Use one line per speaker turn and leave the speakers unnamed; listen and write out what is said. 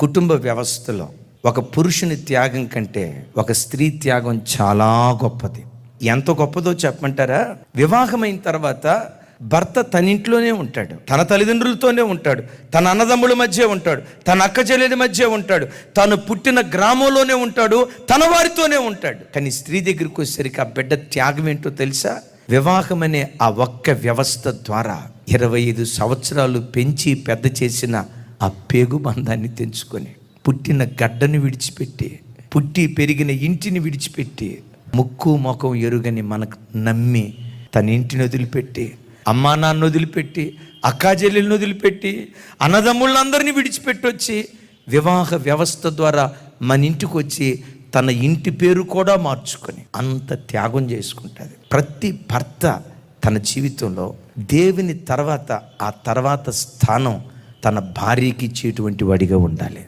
కుటుంబ వ్యవస్థలో ఒక పురుషుని త్యాగం కంటే ఒక స్త్రీ త్యాగం చాలా గొప్పది. ఎంత గొప్పదో చెప్పమంటారా? వివాహమైన తర్వాత భర్త తన ఇంట్లోనే ఉంటాడు, తన తల్లిదండ్రులతోనే ఉంటాడు, తన అన్నదమ్ముల మధ్య ఉంటాడు, తన అక్క చెల్లెల మధ్య ఉంటాడు, తను పుట్టిన గ్రామంలోనే ఉంటాడు, తన వారితోనే ఉంటాడు. కానీ స్త్రీ దగ్గరికి వచ్చేసరికి ఆ బిడ్డ త్యాగం ఏంటో తెలుసా? వివాహం అనే ఆ ఒక్క వ్యవస్థ ద్వారా 25 సంవత్సరాలు పెంచి పెద్ద చేసిన ఆ పేగు బంధాన్ని తెంచుకొని, పుట్టిన గడ్డను విడిచిపెట్టి, పుట్టి పెరిగిన ఇంటిని విడిచిపెట్టి, ముక్కు ముఖం ఎరుగని మనకు నమ్మి తన ఇంటిని వదిలిపెట్టి, అమ్మా నాన్న వదిలిపెట్టి, అక్కాచెల్లెలను వదిలిపెట్టి, అన్నదమ్ముళ్ళందరినీ విడిచిపెట్టి వచ్చి వివాహ వ్యవస్థ ద్వారా మన ఇంటికి వచ్చి తన ఇంటి పేరు కూడా మార్చుకొని అంత త్యాగం చేసుకుంటుంది. ప్రతి భర్త తన జీవితంలో దేవుని తర్వాత ఆ తర్వాత స్థానం తన భార్యకి ఇచ్చేటువంటి వాడిగా ఉండాలి.